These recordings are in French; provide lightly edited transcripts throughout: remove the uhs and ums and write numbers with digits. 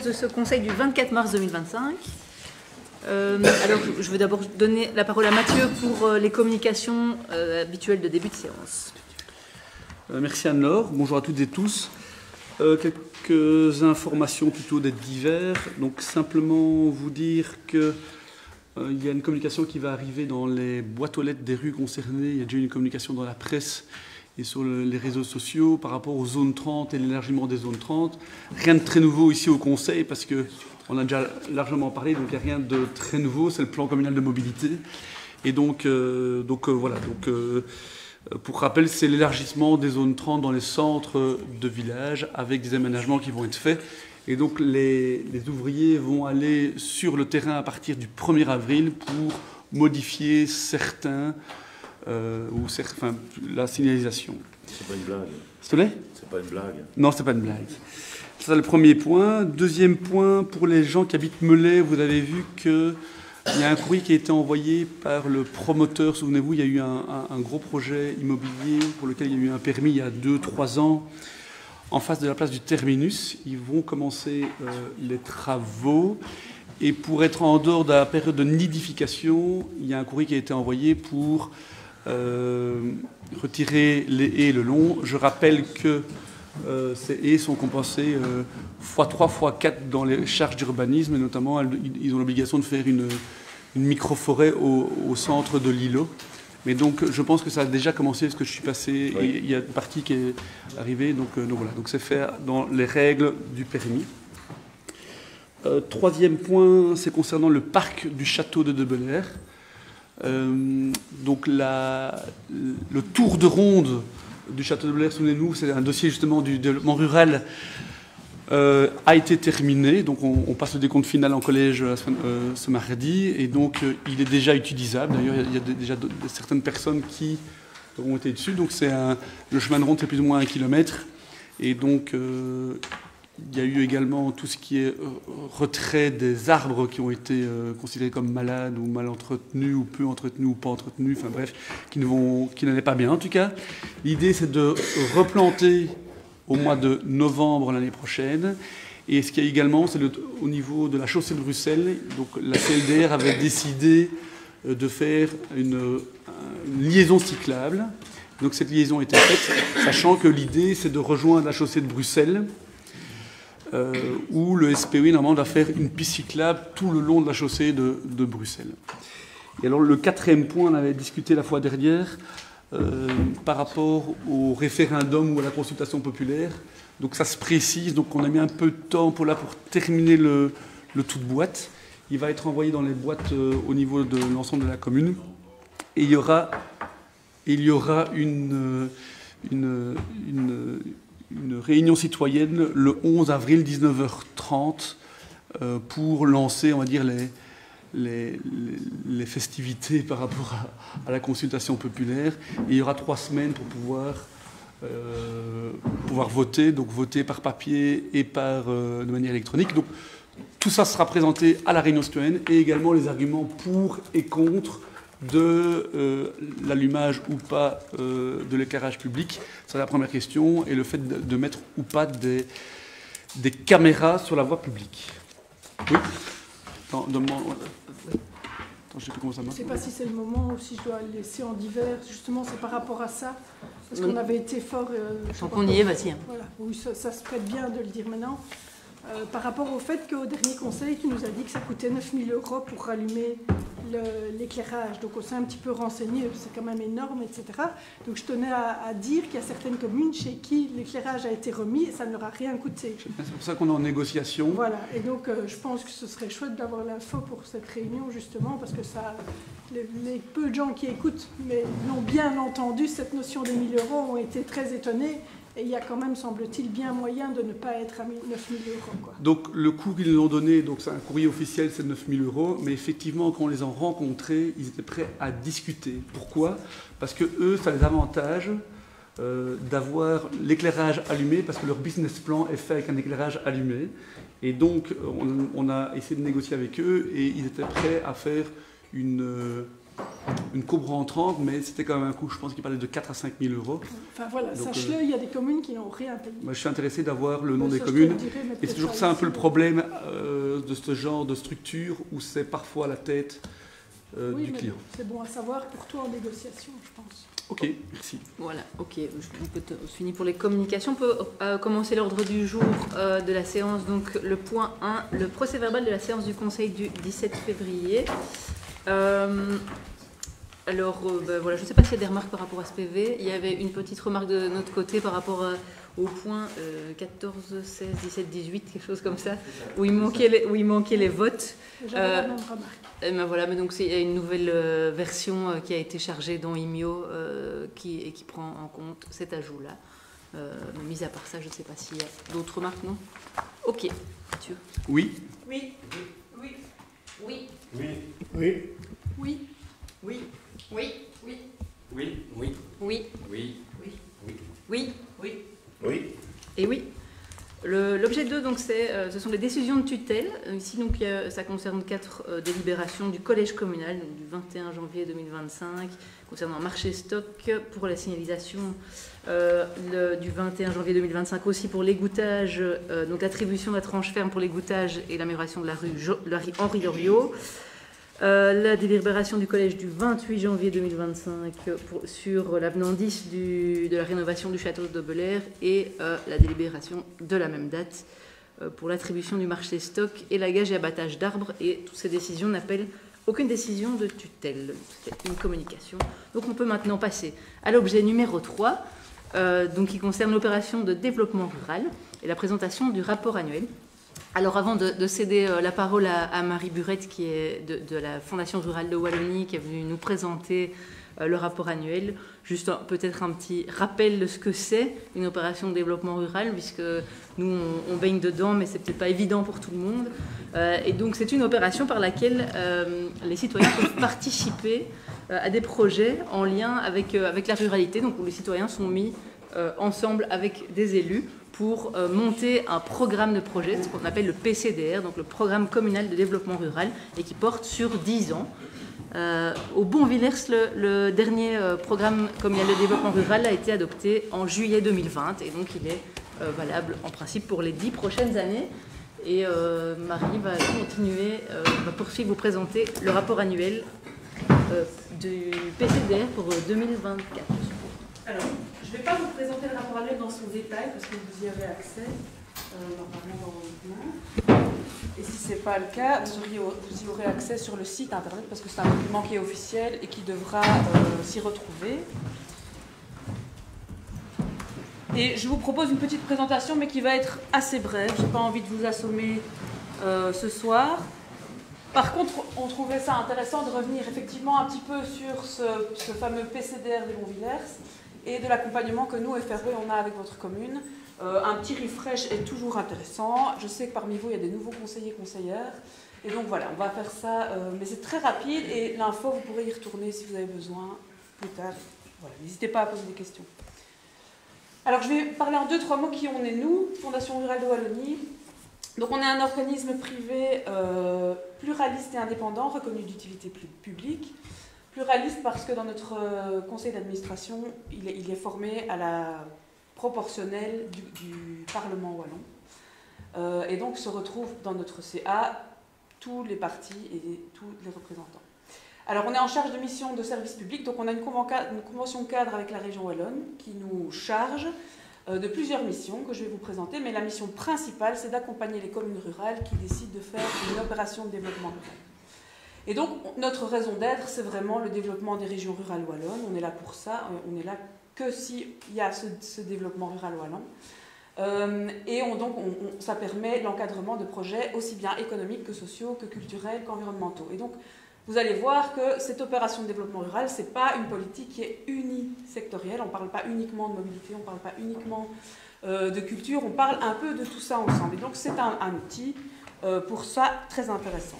de ce conseil du 24 mars 2025. Alors, je vais d'abord donner la parole à Mathieu pour les communications habituelles de début de séance. Merci Anne-Laure. Bonjour à toutes et tous. Quelques informations plutôt d'être divers. Donc simplement vous dire que il y a une communication qui va arriver dans les boîtes aux lettres des rues concernées. Il y a déjà une communication dans la presse et sur les réseaux sociaux par rapport aux zones 30 et l'élargissement des zones 30. Rien de très nouveau ici au Conseil parce qu'on a déjà largement parlé, donc il n'y a rien de très nouveau. C'est le plan communal de mobilité. Et donc voilà. Pour rappel, c'est l'élargissement des zones 30 dans les centres de villages avec des aménagements qui vont être faits. Et donc les ouvriers vont aller sur le terrain à partir du 1er avril pour modifier la signalisation. C'est pas une blague. S'il te plaît ? C'est pas une blague. Non, c'est pas une blague. C'est le premier point. Deuxième point, pour les gens qui habitent Melay, vous avez vu qu'il y a un courrier qui a été envoyé par le promoteur. Souvenez-vous, il y a eu un gros projet immobilier pour lequel il y a eu un permis il y a 2-3 ans. En face de la place du terminus, ils vont commencer les travaux. Et pour être en dehors de la période de nidification, il y a un courrier qui a été envoyé pour retirer les haies le long. Je rappelle que ces haies sont compensées x3, x4 dans les charges d'urbanisme. Et notamment, ils ont l'obligation de faire une micro-forêt au centre de l'îlot. Mais donc, je pense que ça a déjà commencé, parce que je suis passé, oui. Et il y a une partie qui est arrivée, donc voilà. Donc c'est fait dans les règles du permis. Troisième point, c'est concernant le parc du château de Belair. Donc le tour de ronde du château de Belair, souvenez-nous, c'est un dossier justement du développement rural, a été terminé. Donc on passe le décompte final en collège ce mardi, et donc il est déjà utilisable. D'ailleurs, il y a déjà certaines personnes qui ont été dessus. Donc le chemin de ronde, c'est plus ou moins 1 kilomètre. Et donc il y a eu également tout ce qui est retrait des arbres qui ont été considérés comme malades ou mal entretenus ou peu entretenus ou pas entretenus, enfin bref, qui n'allaient pas bien en tout cas. L'idée, c'est de replanter au mois de novembre l'année prochaine. Et ce qu'il y a également, c'est au niveau de la chaussée de Bruxelles. Donc la CLDR avait décidé de faire une liaison cyclable. Donc cette liaison a été faite, sachant que l'idée, c'est de rejoindre la chaussée de Bruxelles, où le SPOI normalement doit faire une piste cyclable tout le long de la chaussée de Bruxelles. Et alors le quatrième point, on avait discuté la fois dernière, par rapport au référendum ou à la consultation populaire. Donc ça se précise, donc on a mis un peu de temps pour terminer le tout de boîte. Il va être envoyé dans les boîtes au niveau de l'ensemble de la commune. Et il y aura une réunion citoyenne le 11 avril 19h30 pour lancer, on va dire, les festivités par rapport à la consultation populaire. Et il y aura 3 semaines pour pouvoir voter, donc voter par papier et de manière électronique. Donc tout ça sera présenté à la réunion citoyenne, et également les arguments pour et contre de l'allumage ou pas de l'éclairage public. C'est la première question, et le fait de mettre ou pas des caméras sur la voie publique. Oui. Attends, je ne sais plus comment ça marche. Je ne sais pas si c'est le moment ou si je dois le laisser en divers. Justement, c'est par rapport à ça. Parce qu'on avait été fort... Tant qu'on y est, vas-y. Voilà. Oui, ça se prête bien de le dire maintenant. Par rapport au fait qu'au dernier conseil, tu nous as dit que ça coûtait 9 000 € pour rallumer l'éclairage. Donc on s'est un petit peu renseigné, c'est quand même énorme, etc. Donc je tenais à dire qu'il y a certaines communes chez qui l'éclairage a été remis et ça ne leur a rien coûté. C'est pour ça qu'on est en négociation. Voilà, et donc je pense que ce serait chouette d'avoir l'info pour cette réunion, justement, parce que les peu de gens qui écoutent, mais l'ont bien entendu, cette notion des 1 000 € ont été très étonnés. Et il y a quand même, semble-t-il, bien moyen de ne pas être à 9 000 €. Quoi. Donc le coût qu'ils nous ont donné, donc c'est un courrier officiel, c'est 9 000 €, mais effectivement, quand on les a rencontrés, ils étaient prêts à discuter. Pourquoi ? Parce que eux, ça les avantage d'avoir l'éclairage allumé, parce que leur business plan est fait avec un éclairage allumé. Et donc, on a essayé de négocier avec eux, et ils étaient prêts à faire une courbe rentrante, mais c'était quand même un coût, je pense qu'il parlait de 4 à 5 000 euros. Enfin voilà, Donc, sache-le, il y a des communes qui n'ont rien payé. Moi, je suis intéressé d'avoir le nom des Ça, je te communes. le dirai, mais Et c'est peut-être toujours pas ça un ici. peu le problème de ce genre de structure où c'est parfois la tête Oui, du mais client. c'est bon à savoir pour toi en négociation, je pense. Ok, merci. Voilà, ok. On finit pour les communications. On peut commencer l'ordre du jour de la séance. Donc, le point 1, le procès verbal de la séance du Conseil du 17 février. Alors, voilà, je ne sais pas s'il y a des remarques par rapport à ce PV. Il y avait une petite remarque de notre côté par rapport au point 14, 16, 17, 18, quelque chose comme ça, où il manquait les votes. J'avais la même remarque. Voilà, mais donc il y a une nouvelle version qui a été chargée dans IMIO qui prend en compte cet ajout-là. Mais mis à part ça, je ne sais pas s'il y a d'autres remarques, non? Ok, Mathieu. Oui. Oui. Oui. Oui. Oui. Oui. Oui. Oui. Oui. Oui. Oui. Oui. Oui. Oui. Oui. Oui. Oui. Et oui. L'objet 2, donc, ce sont les décisions de tutelle. Ici, donc, ça concerne 4 délibérations du collège communal, donc, du 21 janvier 2025, concernant un marché stock pour la signalisation du 21 janvier 2025, aussi pour l'égouttage, donc l'attribution de la tranche ferme pour l'égouttage et l'amélioration de la rue Henri Loriot. La délibération du collège du 28 janvier 2025 sur l'avenant 10 de la rénovation du château de Belair et la délibération de la même date pour l'attribution du marché stock et l'agage et abattage d'arbres. Et toutes ces décisions n'appellent aucune décision de tutelle. C'est une communication. Donc on peut maintenant passer à l'objet numéro 3, donc qui concerne l'opération de développement rural et la présentation du rapport annuel. Alors avant de céder la parole à Marie Burette, qui est de la Fondation Rurale de Wallonie, qui est venue nous présenter le rapport annuel, juste peut-être un petit rappel de ce que c'est une opération de développement rural, puisque nous on baigne dedans, mais c'est peut-être pas évident pour tout le monde. Et donc c'est une opération par laquelle les citoyens peuvent participer à des projets en lien avec la ruralité, donc où les citoyens sont mis ensemble avec des élus pour monter un programme de projet, ce qu'on appelle le PCDR, donc le Programme communal de développement rural, et qui porte sur 10 ans. Au Bon-Villers, le dernier programme communal de développement rural a été adopté en juillet 2020, et donc il est valable en principe pour les 10 prochaines années. Et Marie va continuer, va poursuivre, vous présenter le rapport annuel du PCDR pour 2024. Alors, je ne vais pas vous présenter le rapport annuel dans son détail parce que vous y avez accès normalement dans vos documents. Et si ce n'est pas le cas, vous y aurez accès sur le site internet parce que c'est un document qui est officiel et qui devra s'y retrouver. Et je vous propose une petite présentation mais qui va être assez brève. Je n'ai pas envie de vous assommer ce soir. Par contre, on trouvait ça intéressant de revenir effectivement un petit peu sur ce fameux PCDR des Bon-Villers et de l'accompagnement que nous, FRE, on a avec votre commune. Un petit refresh est toujours intéressant. Je sais que parmi vous, il y a des nouveaux conseillers, conseillères. Et donc voilà, on va faire ça, mais c'est très rapide et l'info, vous pourrez y retourner si vous avez besoin plus tard. Voilà, n'hésitez pas à poser des questions. Alors, je vais parler en 2-3 mots qui on est nous, Fondation Rurale de Wallonie. Donc, on est un organisme privé pluraliste et indépendant, reconnu d'utilité publique. Pluraliste parce que dans notre conseil d'administration, il est formé à la proportionnelle du Parlement wallon. Et donc se retrouvent dans notre CA tous les partis et tous les représentants. Alors on est en charge de mission de service public, donc on a une convention cadre avec la région wallonne qui nous charge de plusieurs missions que je vais vous présenter, mais la mission principale c'est d'accompagner les communes rurales qui décident de faire une opération de développement rural. Et donc, notre raison d'être, c'est vraiment le développement des régions rurales wallonnes. On est là pour ça. On est là que s'il y a ce développement rural wallon. Et ça permet l'encadrement de projets aussi bien économiques que sociaux, que culturels, qu'environnementaux. Et donc, vous allez voir que cette opération de développement rural, ce n'est pas une politique qui est unisectorielle. On ne parle pas uniquement de mobilité, on ne parle pas uniquement de culture. On parle un peu de tout ça ensemble. Et donc, c'est un outil pour ça très intéressant.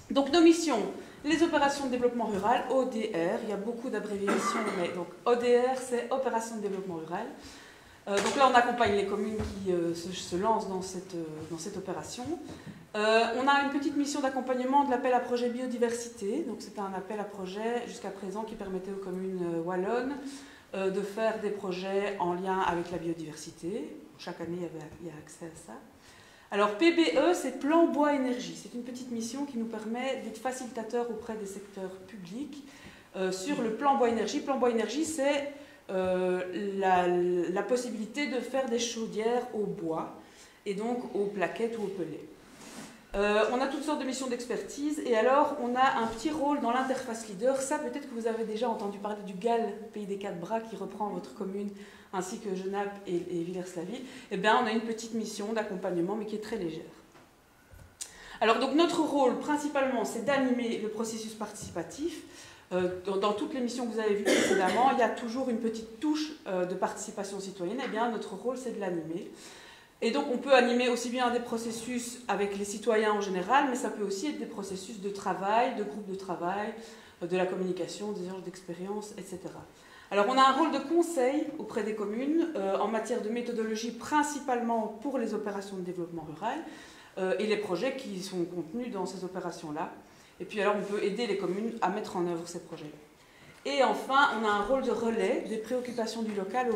Donc nos missions, les opérations de développement rural, ODR, il y a beaucoup d'abréviations, mais donc ODR c'est Opération de développement rural. Donc là, on accompagne les communes qui se lancent dans cette opération. On a une petite mission d'accompagnement de l'appel à projet biodiversité. Donc c'était un appel à projet jusqu'à présent qui permettait aux communes wallonnes de faire des projets en lien avec la biodiversité. Chaque année, il y a accès à ça. Alors PBE, c'est Plan Bois Énergie. C'est une petite mission qui nous permet d'être facilitateur auprès des secteurs publics sur le Plan Bois Énergie. Plan Bois Énergie, c'est la possibilité de faire des chaudières au bois et donc aux plaquettes ou aux pellets. On a toutes sortes de missions d'expertise et alors on a un petit rôle dans l'interface leader. Ça, peut-être que vous avez déjà entendu parler du GAL, Pays des Quatre Bras, qui reprend votre commune, ainsi que Genappe et Villers-la-Ville. Eh bien, on a une petite mission d'accompagnement, mais qui est très légère. Alors, donc, notre rôle, principalement, c'est d'animer le processus participatif. Dans toutes les missions que vous avez vues précédemment, il y a toujours une petite touche de participation citoyenne. Eh bien, notre rôle, c'est de l'animer. Et donc, on peut animer aussi bien des processus avec les citoyens en général, mais ça peut aussi être des processus de travail, de groupes de travail, de la communication, des échanges d'expériences, etc. Alors, on a un rôle de conseil auprès des communes en matière de méthodologie, principalement pour les opérations de développement rural et les projets qui sont contenus dans ces opérations-là. Et puis, alors, on peut aider les communes à mettre en œuvre ces projets-là. Et enfin, on a un rôle de relais des préoccupations du local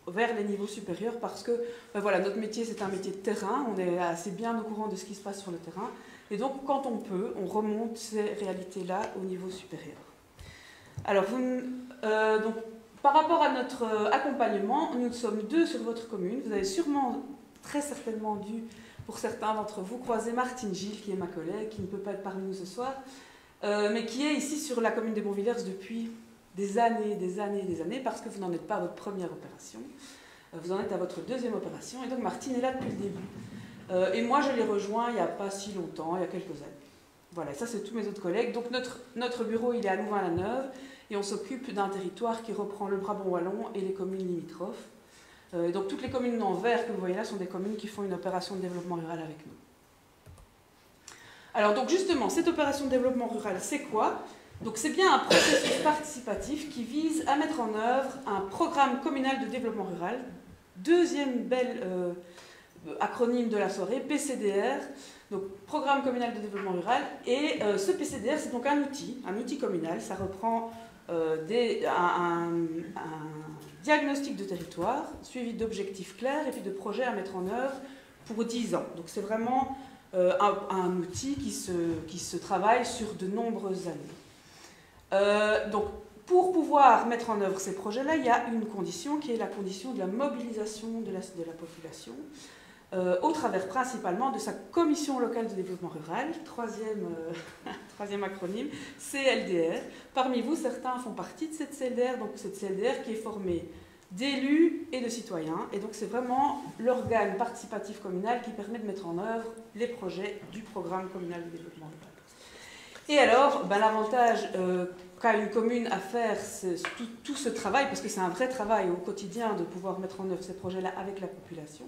vers les niveaux supérieurs parce que ben voilà, notre métier, c'est un métier de terrain. On est assez bien au courant de ce qui se passe sur le terrain. Et donc, quand on peut, on remonte ces réalités-là au niveau supérieur. Alors, donc, par rapport à notre accompagnement, nous sommes 2 sur votre commune. Vous avez sûrement, très certainement dû, pour certains d'entre vous, croiser Martine Gilles, qui est ma collègue, qui ne peut pas être parmi nous ce soir, mais qui est ici sur la commune des Bonvillers depuis des années, parce que vous n'en êtes pas à votre première opération. Vous en êtes à votre 2e opération. Et donc, Martine est là depuis le début. Et moi, je l'ai rejoint il n'y a pas si longtemps, il y a quelques années. Voilà, ça c'est tous mes autres collègues. Donc notre bureau, il est à Louvain-la-Neuve et on s'occupe d'un territoire qui reprend le Brabant wallon et les communes limitrophes. Donc toutes les communes en vert que vous voyez là sont des communes qui font une opération de développement rural avec nous. Alors donc justement, cette opération de développement rural, c'est quoi? Donc c'est bien un processus participatif qui vise à mettre en œuvre un programme communal de développement rural. Deuxième belle acronyme de la soirée, PCDR. Donc, Programme communal de développement rural. Et ce PCDR, c'est donc un outil communal. Ça reprend un diagnostic de territoire, suivi d'objectifs clairs et puis de projets à mettre en œuvre pour 10 ans. Donc, c'est vraiment un outil qui se travaille sur de nombreuses années. Donc, pour pouvoir mettre en œuvre ces projets-là, il y a une condition qui est la condition de la mobilisation de la population. Au travers principalement de sa commission locale de développement rural, troisième acronyme, CLDR. Parmi vous, certains font partie de cette CLDR, donc cette CLDR qui est formée d'élus et de citoyens. Et donc c'est vraiment l'organe participatif communal qui permet de mettre en œuvre les projets du programme communal de développement rural. Et alors, ben, l'avantage qu'a une commune à faire tout ce travail, parce que c'est un vrai travail au quotidien de pouvoir mettre en œuvre ces projets-là avec la population,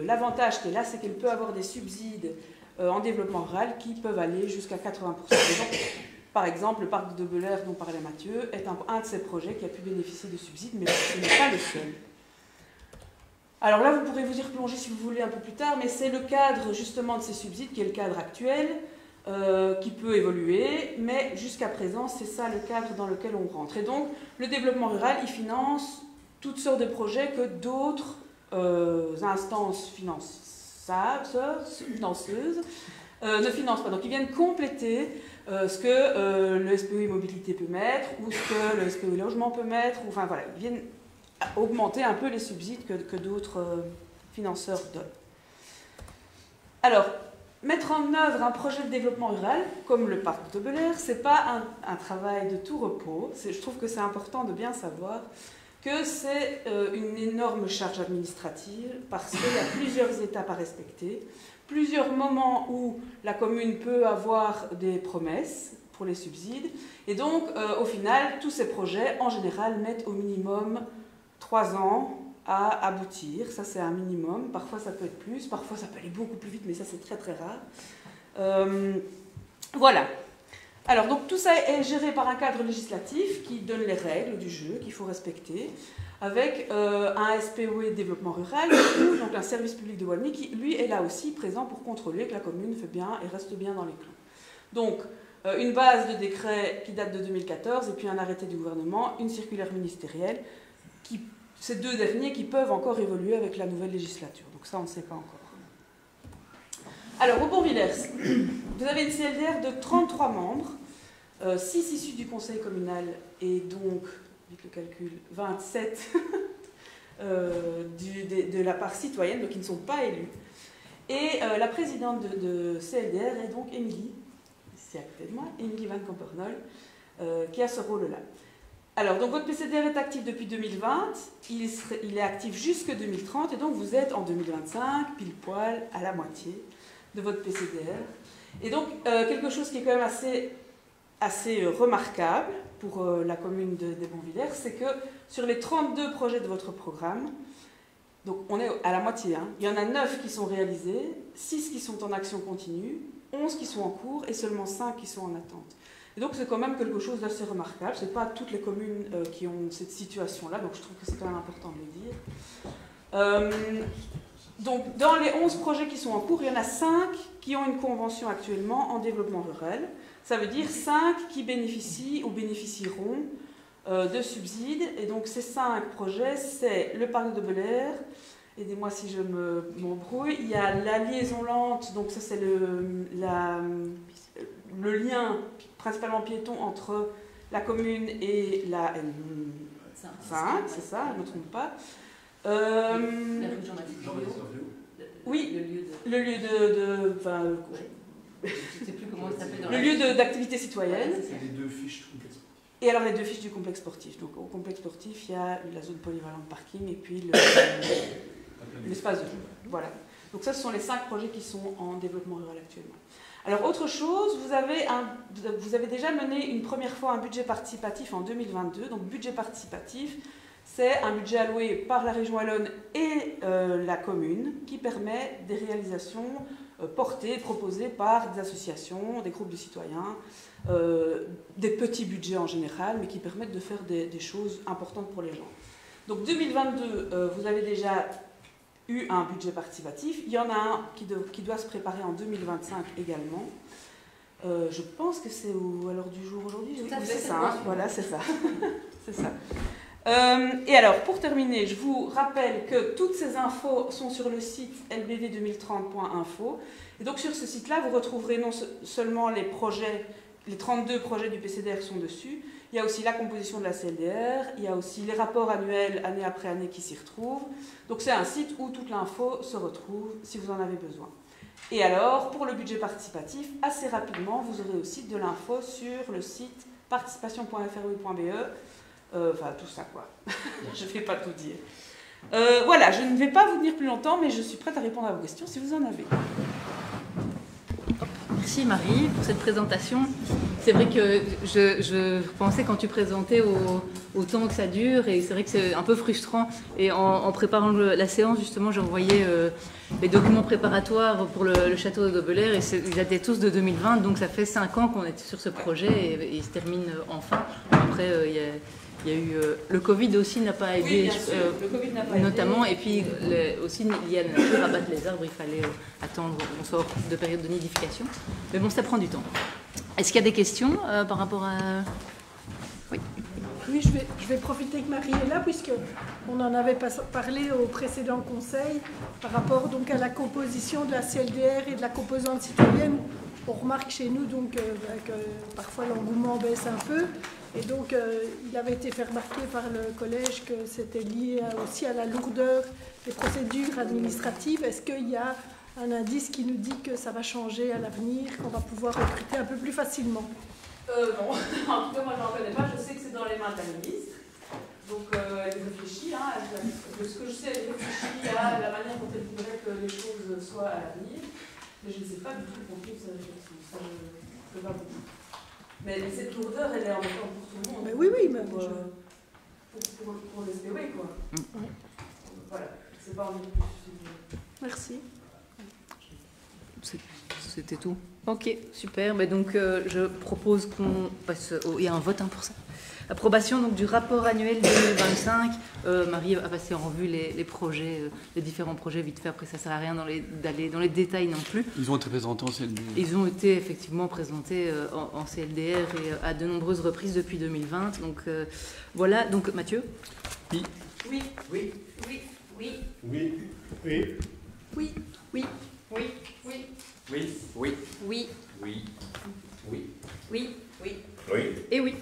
l'avantage qui est là, c'est qu'elle peut avoir des subsides en développement rural qui peuvent aller jusqu'à 80%. Donc, par exemple, le parc de Belair dont parlait Mathieu est un de ces projets qui a pu bénéficier de subsides, mais ce n'est pas le seul. Alors là, vous pourrez vous y replonger si vous voulez un peu plus tard, mais c'est le cadre justement de ces subsides qui est le cadre actuel, qui peut évoluer, mais jusqu'à présent, c'est ça le cadre dans lequel on rentre. Et donc, le développement rural, il finance toutes sortes de projets que d'autres instances financeuses ne financent pas. Donc ils viennent compléter ce que le SPOI Mobilité peut mettre ou ce que le SPOI Logement peut mettre. Enfin voilà, ils viennent augmenter un peu les subsides que d'autres financeurs donnent. Alors, mettre en œuvre un projet de développement rural, comme le parc de Belair, ce n'est pas un travail de tout repos. Je trouve que c'est important de bien savoir que c'est une énorme charge administrative parce qu'il y a plusieurs étapes à respecter, plusieurs moments où la commune peut avoir des promesses pour les subsides, et donc au final, tous ces projets, en général, mettent au minimum 3 ans à aboutir. Ça, c'est un minimum. Parfois, ça peut être plus, parfois, ça peut aller beaucoup plus vite, mais ça, c'est très, très rare. Voilà. Alors, donc tout ça est géré par un cadre législatif qui donne les règles du jeu qu'il faut respecter, avec un SPOE développement rural, donc un service public de Wallonie, qui lui est là aussi présent pour contrôler que la commune fait bien et reste bien dans les clous. Donc, une base de décret qui date de 2014, et puis un arrêté du gouvernement, une circulaire ministérielle, ces deux derniers qui peuvent encore évoluer avec la nouvelle législature. Donc ça, on ne sait pas encore. Alors, au Pont-Villers, vous avez une CLDR de 33 membres, 6 issus du conseil communal, et donc, vite le calcul, 27 de la part citoyenne, donc qui ne sont pas élus. Et la présidente de CLDR est donc Émilie, ici à côté de moi, Émilie Van Campernoll, qui a ce rôle-là. Alors, donc votre PCDR est actif depuis 2020, il est actif jusque 2030, et donc vous êtes en 2025, pile poil, à la moitié de votre PCDR. Et donc, quelque chose qui est quand même assez remarquable pour la commune des Pont-Villers, c'est que sur les 32 projets de votre programme, donc on est à la moitié, hein, il y en a 9 qui sont réalisés, 6 qui sont en action continue, 11 qui sont en cours et seulement 5 qui sont en attente. Et donc c'est quand même quelque chose d'assez remarquable. Ce n'est pas toutes les communes qui ont cette situation-là, donc je trouve que c'est quand même important de le dire. Donc dans les 11 projets qui sont en cours, il y en a 5 qui ont une convention actuellement en développement rural. Ça veut dire 5 qui bénéficient ou bénéficieront de subsides. Et donc ces 5 projets, c'est le parc de Belair, aidez-moi si je m'embrouille, il y a la liaison lente, donc ça c'est le lien principalement piéton entre la commune et la Sainte, c'est ça, je ne me trompe pas. La rue Jean-Baptiste. Oui, le lieu de je ne sais plus comment ça s'appelle. Le lieu d'activité citoyenne. Les 2 fiches du complexe. Et alors les 2 fiches du complexe sportif. Donc au complexe sportif, il y a la zone polyvalente parking et puis l'espace de jeu. Voilà. Donc ça, ce sont les 5 projets qui sont en développement rural actuellement. Alors autre chose, vous avez déjà mené une première fois un budget participatif en 2022. Donc budget participatif, c'est un budget alloué par la région wallonne et la commune qui permet des réalisations portées, proposées par des associations, des groupes de citoyens, des petits budgets en général, mais qui permettent de faire des choses importantes pour les gens. Donc 2022, vous avez déjà eu un budget participatif. Il y en a un qui doit se préparer en 2025 également. Je pense que c'est à l'heure du jour aujourd'hui. C'est ça, hein, voilà, c'est ça. C'est ça. Et alors, pour terminer, je vous rappelle que toutes ces infos sont sur le site lbv2030.info. Et donc, sur ce site-là, vous retrouverez non seulement les projets, les 32 projets du PCDR sont dessus, il y a aussi la composition de la CLDR, il y a aussi les rapports annuels, année après année, qui s'y retrouvent. Donc, c'est un site où toute l'info se retrouve, si vous en avez besoin. Et alors, pour le budget participatif, assez rapidement, vous aurez aussi de l'info sur le site participation.frui.be. Enfin, tout ça, quoi. Je ne vais pas tout dire. Voilà, je ne vais pas vous tenir plus longtemps, mais je suis prête à répondre à vos questions si vous en avez. Merci Marie pour cette présentation. C'est vrai que je pensais quand tu présentais au temps que ça dure, et c'est vrai que c'est un peu frustrant. Et en préparant la séance, justement, j'ai envoyé les documents préparatoires pour le château de Belair, et ils dataient tous de 2020, donc ça fait 5 ans qu'on est sur ce projet, et il se termine enfin. Après, il y a eu le Covid aussi n'a pas aidé, oui, bien sûr. Le Covid n'a pas notamment, aidé. et puis aussi il y a la nature, abattre les arbres, il fallait attendre, on sort de période de nidification. Mais bon, ça prend du temps. Est-ce qu'il y a des questions par rapport à... Oui. Oui, je vais profiter que Marie est là, puisqu'on en avait parlé au précédent conseil, par rapport donc à la composition de la CLDR et de la composante citoyenne. On remarque chez nous donc, que parfois l'engouement baisse un peu. Et donc, il avait été fait remarquer par le collège que c'était lié aussi à la lourdeur des procédures administratives. Est-ce qu'il y a un indice qui nous dit que ça va changer à l'avenir, qu'on va pouvoir recruter un peu plus facilement? Non, en tout cas, moi, je n'en connais pas. Je sais que c'est dans les mains de la ministre. Donc, elle réfléchit. Hein, ce que je sais, elle réfléchit à la manière dont elle voudrait que les choses soient à l'avenir. Mais je ne sais pas du tout pour qui ça réfléchit. Ça, je ne peux pas vous dire. Mais cette lourdeur, elle est en même temps pour tout le monde. Mais oui, mais pour les SPW, quoi. Oui. Voilà, c'est pas envie de plus. Merci. C'est c'était tout. Ok, super. Mais donc, je propose qu'on passe il y a un vote pour ça. Approbation donc, du rapport annuel 2025. Marie a passé en revue les projets, les différents projets vite fait. Après, ça ne sert à rien d'aller dans les détails non plus. Ils ont été présentés en CLDR. Ils ont été effectivement présentés en CLDR et à de nombreuses reprises depuis 2020. Donc voilà. Donc Mathieu. Oui. Oui. Oui. Oui. Oui. Oui. Oui. Oui. Oui. Oui. Oui. Oui. Oui. Oui. Oui. Oui. Oui. Oui. Oui. Et oui.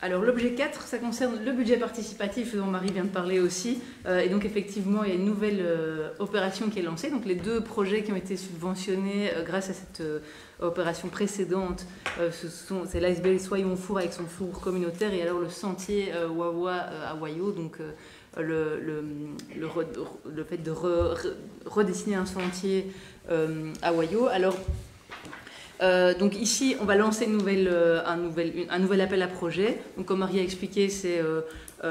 Alors l'objet 4, ça concerne le budget participatif dont Marie vient de parler aussi. Et donc effectivement, il y a une nouvelle opération qui est lancée. Donc les 2 projets qui ont été subventionnés grâce à cette opération précédente, c'est l'Iceberg Soyons Four avec son four communautaire et alors le sentier Wawa à Wayo. Donc le fait de redessiner un sentier à Wayo. Alors donc ici, on va lancer un nouvel appel à projet. Donc comme Marie a expliqué, c'est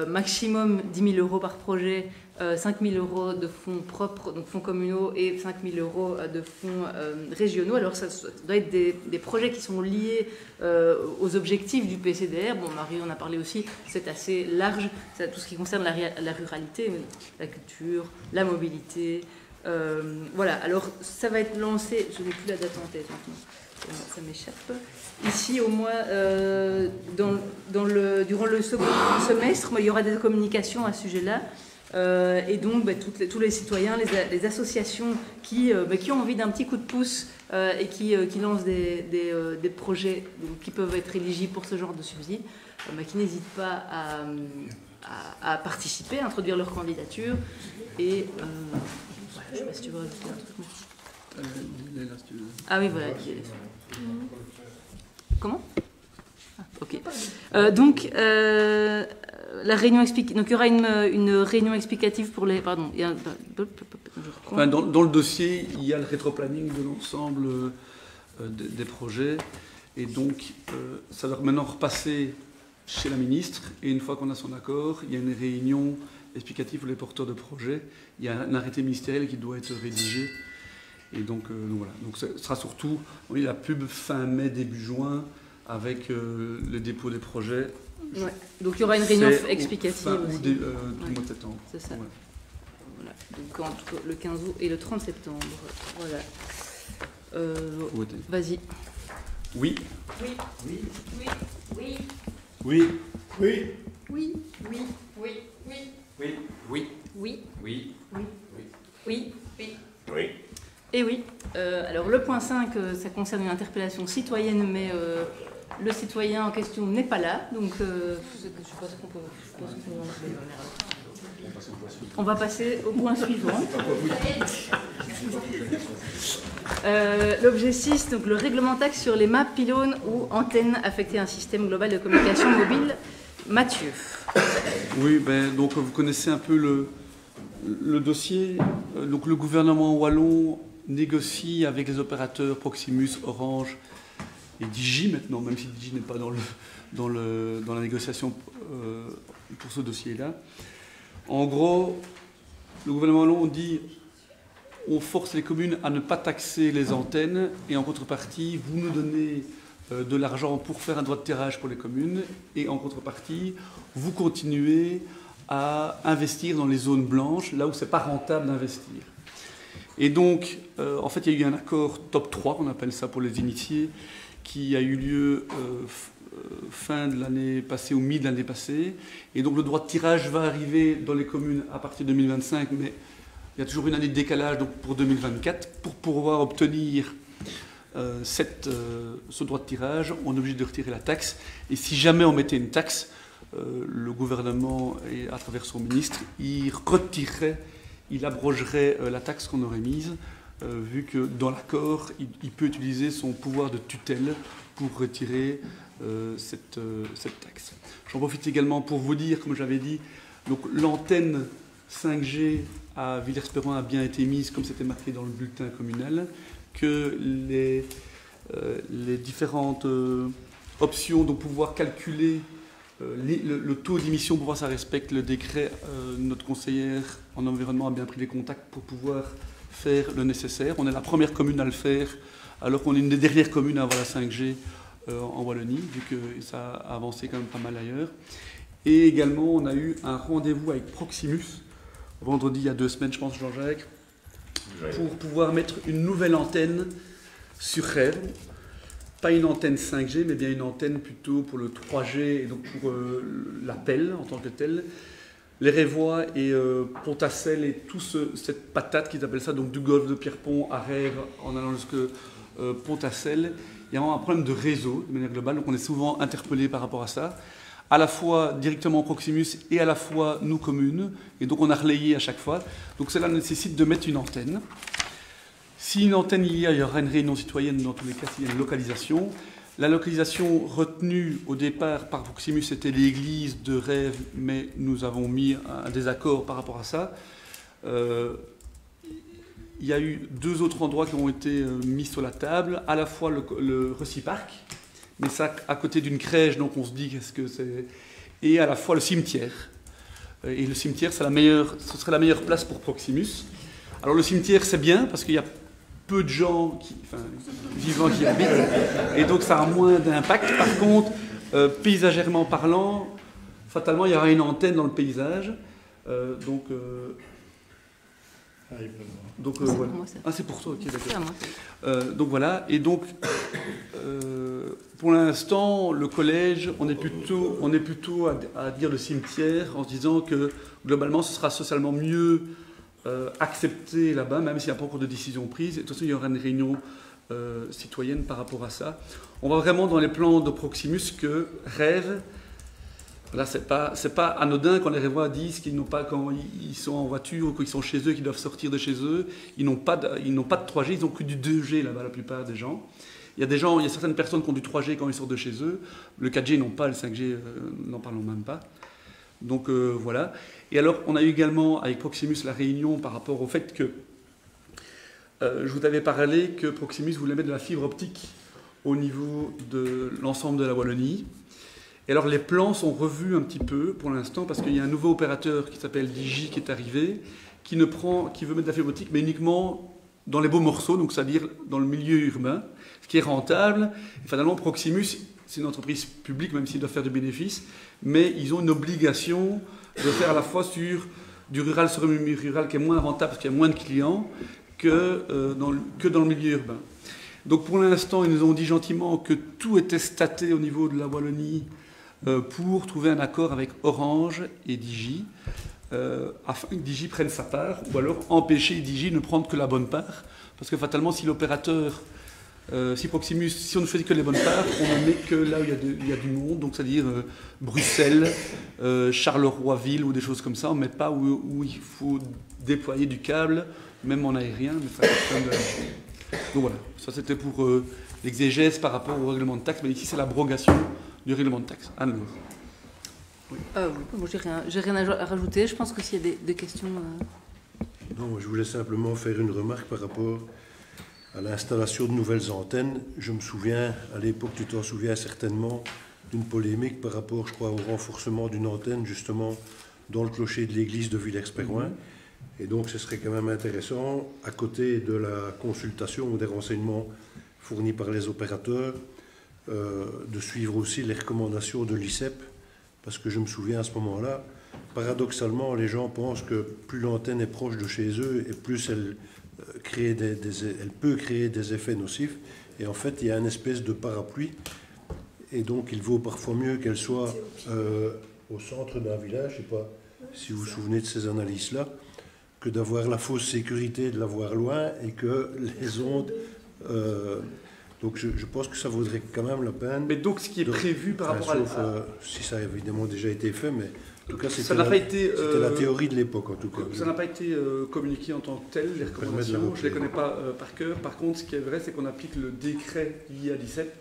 maximum 10 000 € par projet, 5 000 € de fonds propres, donc fonds communaux, et 5 000 € de fonds régionaux. Alors ça doit être des projets qui sont liés aux objectifs du PCDR. Bon, Marie en a parlé aussi, c'est assez large, c'est tout ce qui concerne la ruralité, la culture, la mobilité. Voilà, alors ça va être lancé, je n'ai plus la date en tête maintenant. Ça m'échappe. Ici, au moins, durant le second semestre, il y aura des communications à ce sujet-là. Et donc, tous les citoyens, les associations qui ont envie d'un petit coup de pouce et qui lancent des projets qui peuvent être éligibles pour ce genre de subsides, qui n'hésitent pas à participer, à introduire leur candidature. Et voilà, je ne sais pas si tu veux rajouter un truc. Ah oui, voilà. Comment? Ok. Donc, la réunion donc il y aura une réunion explicative pour les. Pardon. Enfin, dans le dossier, il y a le rétroplanning de l'ensemble des projets, et donc ça doit maintenant repasser chez la ministre. Et une fois qu'on a son accord, il y a une réunion explicative pour les porteurs de projets. Il y a un arrêté ministériel qui doit être rédigé. Et donc voilà. Donc ce sera surtout la pub fin mai, début juin, avec le dépôt des projets. Ouais. Donc il y aura une réunion explicative ou du mois de septembre. C'est ça. Ouais. Voilà. Donc entre le 15 août et le 30 septembre. Voilà. Vas-y. Oui. Oui. Oui. Oui. Oui. Oui. Oui. Oui. Oui. Oui. Oui. Oui. Oui. Oui. Oui. Oui. Oui. Oui. Et oui. Alors le point 5, ça concerne une interpellation citoyenne, mais le citoyen en question n'est pas là. Donc je pense qu'on peut... On va passer au point suivant. L'objet 6, donc le règlement taxe sur les mâts, pylônes ou antennes affectées à un système global de communication mobile. Mathieu. Oui, donc vous connaissez un peu le dossier. Donc le gouvernement wallon négocie avec les opérateurs Proximus, Orange et Digi maintenant, même si Digi n'est pas dans la négociation pour ce dossier-là. En gros, le gouvernement wallon dit on force les communes à ne pas taxer les antennes et en contrepartie, vous nous donnez de l'argent pour faire un droit de tirage pour les communes et en contrepartie, vous continuez à investir dans les zones blanches, là où ce n'est pas rentable d'investir. Et donc, en fait, il y a eu un accord top 3, on appelle ça pour les initiés, qui a eu lieu fin de l'année passée ou mi de l'année passée. Et donc, le droit de tirage va arriver dans les communes à partir de 2025, mais il y a toujours une année de décalage donc pour 2024. Pour pouvoir obtenir ce droit de tirage, on est obligé de retirer la taxe. Et si jamais on mettait une taxe, le gouvernement, et à travers son ministre, il abrogerait la taxe qu'on aurait mise, vu que dans l'accord, il peut utiliser son pouvoir de tutelle pour retirer cette taxe. J'en profite également pour vous dire, comme j'avais dit, donc l'antenne 5G à Villers-Perron a bien été mise, comme c'était marqué dans le bulletin communal, que les différentes options de pouvoir calculer le taux d'émission pour voir si ça respecte le décret, notre conseillère en environnement a bien pris les contacts pour pouvoir faire le nécessaire. On est la première commune à le faire alors qu'on est une des dernières communes à avoir la 5G en Wallonie, vu que ça a avancé quand même pas mal ailleurs. Et également, on a eu un rendez-vous avec Proximus, vendredi il y a 2 semaines, je pense, Jean-Jacques, pour pouvoir mettre une nouvelle antenne sur Rêve. Pas une antenne 5G, mais bien une antenne plutôt pour le 3G, et donc pour l'appel en tant que tel. Les Rêvois et Pontacelle et toute cette patate qu'ils appellent ça, donc du golfe de Pierrepont à Rêve, en allant jusqu'à Pontacelle, il y a vraiment un problème de réseau de manière globale, donc on est souvent interpellé par rapport à ça, à la fois directement Proximus et à la fois nous communes, et donc on a relayé à chaque fois. Donc cela nécessite de mettre une antenne. Si une antenne il y aura une réunion citoyenne, dans tous les cas, s'il y a une localisation. La localisation retenue au départ par Proximus, c'était l'église de Rêve, mais nous avons mis un désaccord par rapport à ça. Il y a eu 2 autres endroits qui ont été mis sur la table, à la fois le Reciparc, mais ça à côté d'une crèche, donc on se dit qu'est-ce que c'est, et à la fois le cimetière. Et le cimetière, ce serait la meilleure place pour Proximus. Alors le cimetière, c'est bien, parce qu'il y a peu de gens vivants qui habitent, et donc ça a moins d'impact. Par contre, paysagèrement parlant, fatalement, il y aura une antenne dans le paysage. Donc voilà. Ah, c'est pour toi, ok, d'accord. Donc voilà, et donc pour l'instant, le collège, on est plutôt à dire le cimetière, en se disant que globalement, ce sera socialement mieux accepté là-bas, même s'il n'y a pas encore de décision prise. Et de toute façon, il y aura une réunion citoyenne par rapport à ça. On va vraiment dans les plans de Proximus que Rêve, là, c'est pas anodin quand les Rêvois disent qu'ils n'ont pas, quand ils sont en voiture ou qu'ils sont chez eux, qu'ils doivent sortir de chez eux, ils n'ont pas de 3G, ils n'ont que du 2G là-bas, la plupart des gens. Il y a certaines personnes qui ont du 3G quand ils sortent de chez eux. Le 4G n'ont pas, le 5G, n'en parlons même pas. Donc voilà. Et alors, on a eu également avec Proximus la réunion par rapport au fait que je vous avais parlé que Proximus voulait mettre de la fibre optique au niveau de l'ensemble de la Wallonie. Et alors, les plans sont revus un petit peu pour l'instant parce qu'il y a un nouveau opérateur qui s'appelle Digi qui est arrivé, qui veut mettre de la fibre optique, mais uniquement dans les beaux morceaux, donc c'est-à-dire dans le milieu urbain, ce qui est rentable. Et finalement, Proximus, c'est une entreprise publique, même s'ils doivent faire du bénéfice, mais ils ont une obligation de faire à la fois sur du rural sur le milieu rural qui est moins rentable parce qu'il y a moins de clients que dans le milieu urbain. Donc pour l'instant, ils nous ont dit gentiment que tout était staté au niveau de la Wallonie pour trouver un accord avec Orange et Digi, afin que Digi prenne sa part, ou alors empêcher Digi de ne prendre que la bonne part, parce que fatalement, si l'opérateur, si Proximus, si on ne choisit que les bonnes parts, on ne met que là où il y a du monde, donc c'est-à-dire Bruxelles, Charleroi-Ville ou des choses comme ça, on ne met pas où il faut déployer du câble, même en aérien, mais ça coûte quand même de l'argent. Donc voilà, ça c'était pour l'exégèse par rapport au règlement de taxe, mais ici c'est l'abrogation du règlement de taxe. Anne-Laure. Oui. Moi j'ai rien à rajouter, je pense que s'il y a des questions... Non, je voulais simplement faire une remarque par rapport à l'installation de nouvelles antennes. Je me souviens, à l'époque, tu t'en souviens certainement, d'une polémique par rapport, je crois, au renforcement d'une antenne, justement, dans le clocher de l'église de Villers-Pérouin. Et donc, ce serait quand même intéressant, à côté de la consultation ou des renseignements fournis par les opérateurs, de suivre aussi les recommandations de l'ICEP, parce que je me souviens à ce moment-là, paradoxalement, les gens pensent que plus l'antenne est proche de chez eux et plus elle peut créer des effets nocifs. Et en fait, il y a une espèce de parapluie. Et donc, il vaut parfois mieux qu'elle soit au centre d'un village, je ne sais pas si vous vous souvenez de ces analyses-là, que d'avoir la fausse sécurité de l'avoir loin et que les ondes... donc je pense que ça vaudrait quand même la peine... Mais donc, ce qui est prévu par rapport sauf, si ça a évidemment déjà été fait, mais... En tout cas, c'était la théorie de l'époque, en tout cas. Ça n'a pas été communiqué en tant que tel, les recommandations. Je ne les connais pas par cœur. Par contre, ce qui est vrai, c'est qu'on applique le décret lié à l'ICEP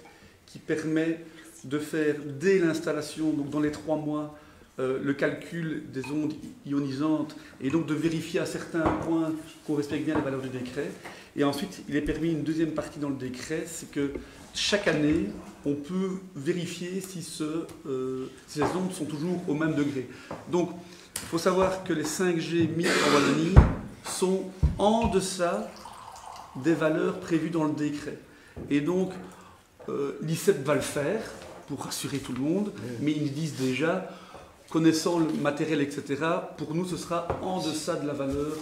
qui permet de faire, dès l'installation, donc dans les 3 mois, le calcul des ondes ionisantes et donc de vérifier à certains points qu'on respecte bien les valeurs du décret. Et ensuite, il est permis une deuxième partie dans le décret, c'est que chaque année, on peut vérifier si ces ondes sont toujours au même degré. Donc, il faut savoir que les 5G mis en Wallonie sont en deçà des valeurs prévues dans le décret. Et donc, l'ICEP va le faire pour rassurer tout le monde, mais ils disent déjà, connaissant le matériel, etc., pour nous, ce sera en deçà de la valeur,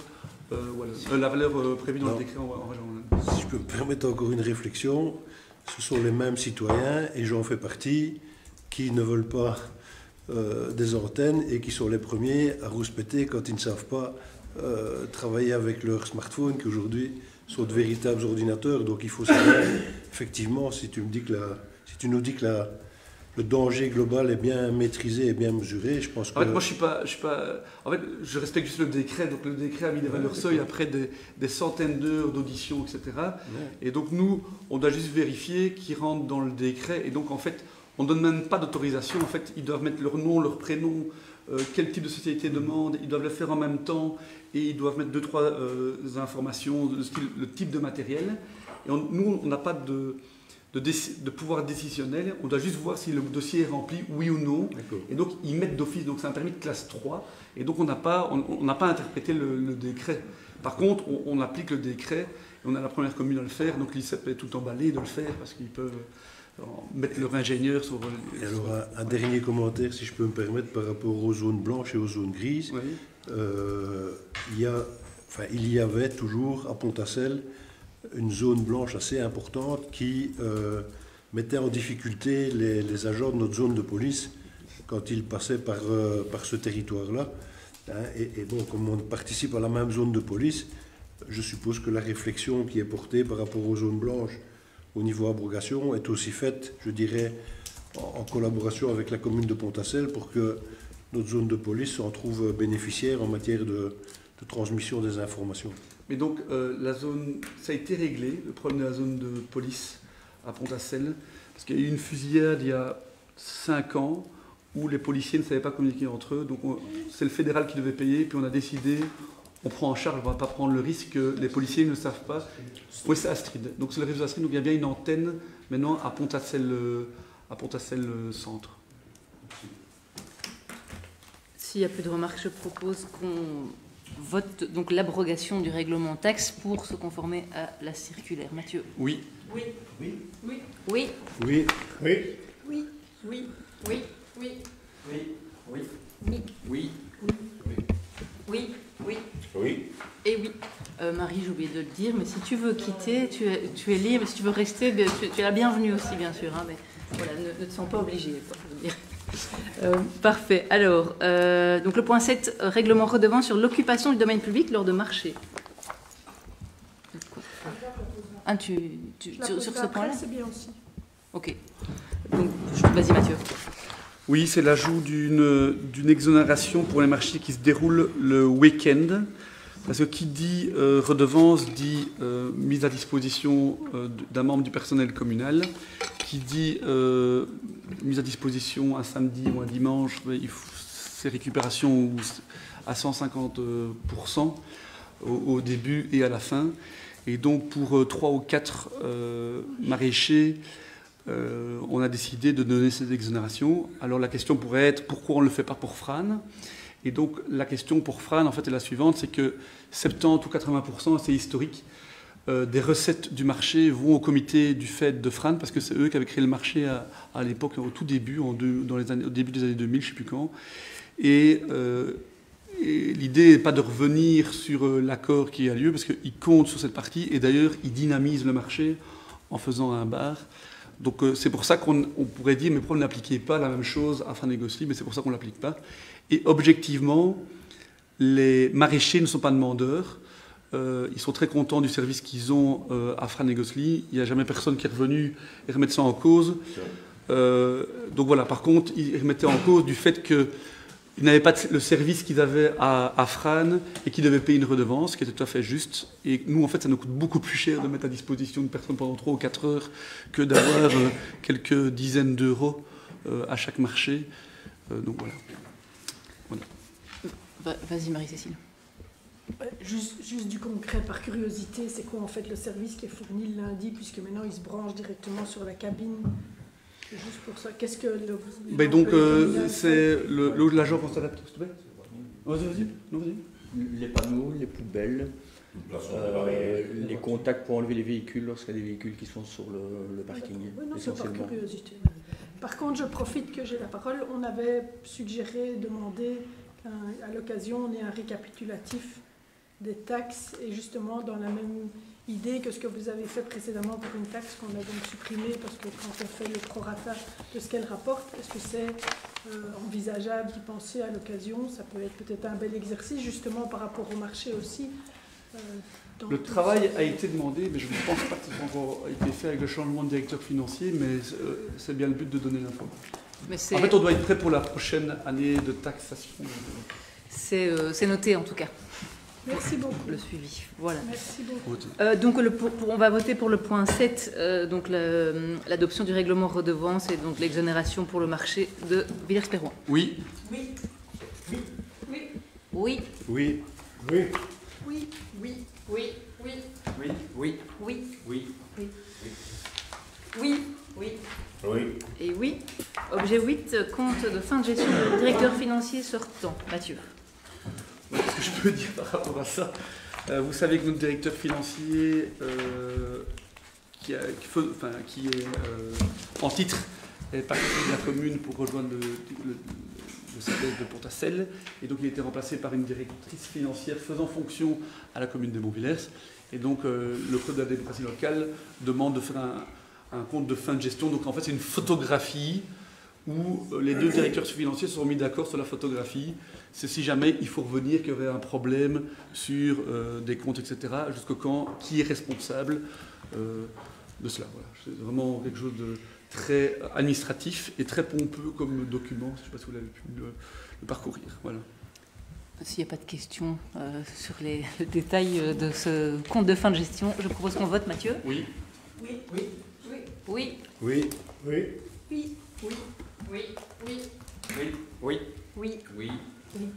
la valeur prévue dans le décret en région. Si je peux me permettre encore une réflexion, ce sont les mêmes citoyens, et j'en fais partie, qui ne veulent pas des antennes et qui sont les premiers à rouspéter quand ils ne savent pas travailler avec leur smartphone, qui aujourd'hui sont de véritables ordinateurs. Donc il faut savoir, effectivement, si tu nous dis que le danger global est bien maîtrisé et bien mesuré, je pense que... En fait, moi, En fait, je respecte juste le décret. Donc, le décret a mis des valeurs seuil après des centaines d'heures d'audition, etc. Ouais. Et donc, nous, on doit juste vérifier qu'ils rentrent dans le décret. Et donc, en fait, on ne donne même pas d'autorisation. En fait, ils doivent mettre leur nom, leur prénom, quel type de société demande. Ils doivent le faire en même temps. Et ils doivent mettre 2-3 informations, le type de matériel. Et nous, on n'a pas de pouvoir décisionnel, on doit juste voir si le dossier est rempli, oui ou non. Et donc, ils mettent d'office, donc c'est un permis de classe 3, et donc on n'a pas interprété le décret. Par contre, on applique le décret, et on a la première commune à le faire, donc l'ICEP est tout emballé de le faire, parce qu'ils peuvent mettre leur ingénieur sur... Et alors, un dernier commentaire, si je peux me permettre, par rapport aux zones blanches et aux zones grises. Oui. Il y avait toujours, à Pont-à-Celle, une zone blanche assez importante qui mettait en difficulté les agents de notre zone de police quand ils passaient par ce territoire-là. Et bon, comme on participe à la même zone de police, je suppose que la réflexion qui est portée par rapport aux zones blanches au niveau abrogation est aussi faite, je dirais, en collaboration avec la commune de Pont-à-Celle pour que notre zone de police s'en trouve bénéficiaire en matière de transmission des informations. Mais donc, la zone, ça a été réglé, le problème de la zone de police à Pont-à-Celle, parce qu'il y a eu une fusillade il y a 5 ans où les policiers ne savaient pas communiquer entre eux. Donc, c'est le fédéral qui devait payer, puis on a décidé, on prend en charge, on ne va pas prendre le risque que les policiers ne savent pas. Oui, c'est Astrid. Donc, c'est le réseau Astrid, donc il y a bien une antenne maintenant à Pont-à-Celle centre. S'il n'y a plus de remarques, je propose qu'on vote donc l'abrogation du règlement taxe pour se conformer à la circulaire. Mathieu. Oui. Oui. Oui. Oui. Oui. Oui. Oui. Oui. Oui. Oui. Oui. Oui. Oui. Oui. Oui. Oui. Oui. Oui. Et oui. Marie, j'ai oublié de le dire, mais si tu veux quitter, tu es libre. Si tu veux rester, tu es la bienvenue aussi, bien sûr. Hein, mais voilà, ne te sens pas obligée, quoi, je veux dire. Parfait. Alors, donc le point 7, règlement redevance sur l'occupation du domaine public lors de marchés. Sur ce point-là, c'est bien aussi. Ok. Donc, vas-y Mathieu. Oui, c'est l'ajout d'une exonération pour les marchés qui se déroulent le week-end. Parce que qui dit redevance dit mise à disposition d'un membre du personnel communal. Qui dit mise à disposition un samedi ou un dimanche, c'est récupération à 150% au début et à la fin. Et donc pour 3 ou 4 maraîchers, on a décidé de donner cette exonération. Alors la question pourrait être pourquoi on ne le fait pas pour Fran ? Et donc la question pour Fran en fait est la suivante, c'est que 70 ou 80%, c'est historique, des recettes du marché vont au comité du FED de Fran, parce que c'est eux qui avaient créé le marché à l'époque, au tout début, au début des années 2000, je ne sais plus quand. Et l'idée n'est pas de revenir sur l'accord qui a lieu, parce qu'ils comptent sur cette partie, et d'ailleurs, ils dynamisent le marché en faisant un bar. Donc c'est pour ça qu'on pourrait dire, mais pourquoi ne l'appliquez pas la même chose à Fran et Gosselies, mais c'est pour ça qu'on ne l'applique pas. Et objectivement, les maraîchers ne sont pas demandeurs. Ils sont très contents du service qu'ils ont à Fran et Gosselies. Il n'y a jamais personne qui est revenu et remettre ça en cause. Donc voilà, par contre, ils remettaient en cause du fait qu'ils n'avaient pas le service qu'ils avaient à Fran et qu'ils devaient payer une redevance, qui était tout à fait juste. Et nous, en fait, ça nous coûte beaucoup plus cher de mettre à disposition une personne pendant 3 ou 4 heures que d'avoir quelques dizaines d'euros à chaque marché. Donc voilà. Vas-y Marie-Cécile. Juste du concret, par curiosité, c'est quoi en fait le service qui est fourni le lundi, puisque maintenant il se branche directement sur la cabine? Juste pour ça, qu'est-ce que c'est l'agent conservateur. Vas-y. Les panneaux, les poubelles, Les contacts pour enlever les véhicules lorsqu'il y a des véhicules qui sont sur le parking, Oui, non, c'est par essentiellement. curiosité. Par contre, je profite que j'ai la parole. On avait suggéré, demandé qu'à l'occasion, on ait un récapitulatif des taxes et justement dans la même idée que ce que vous avez fait précédemment pour une taxe qu'on a donc supprimée parce que quand on fait le prorata de ce qu'elle rapporte, est-ce que c'est envisageable d'y penser à l'occasion? Ça peut être peut-être un bel exercice justement par rapport au marché aussi. Le travail a été demandé, mais je ne pense pas que ce soit encore été fait avec le changement de directeur financier, mais c'est bien le but de donner l'info. En fait, on doit être prêt pour la prochaine année de taxation. C'est noté en tout cas. Merci beaucoup. Le suivi, voilà. Merci beaucoup. Donc on va voter pour le point 7, donc l'adoption du règlement redevance et donc l'exonération pour le marché de Villers-Perrouin. Oui. Oui. Oui. Oui. Oui. Oui. Oui. Oui. Oui. Oui. Oui. Oui. Oui. Oui. Oui. Oui. Oui. Oui. Et oui. Objet 8, compte de fin de gestion du directeur financier sortant. Mathieu. Qu'est-ce que je peux dire par rapport à ça? Vous savez que notre directeur financier, qui est en titre, est parti de la commune pour rejoindre le CPS de Portacelle, et donc il a été remplacé par une directrice financière faisant fonction à la commune de Montvillers. Et donc le Code de la démocratie locale demande de faire un compte de fin de gestion. Donc en fait c'est une photographie où les deux directeurs financiers se sont mis d'accord sur la photographie. C'est si jamais il faut revenir, qu'il y aurait un problème sur des comptes, etc. Jusqu'au quand, qui est responsable de cela. Voilà. C'est vraiment quelque chose de très administratif et très pompeux comme document. Je ne sais pas si vous l'avez pu le parcourir. Voilà. S'il n'y a pas de questions sur les détails de ce compte de fin de gestion, je propose qu'on vote, Mathieu. Oui. Oui. Oui. Oui. Oui. Oui. Oui. Oui. Oui. Oui. Oui. Oui. Oui. Oui.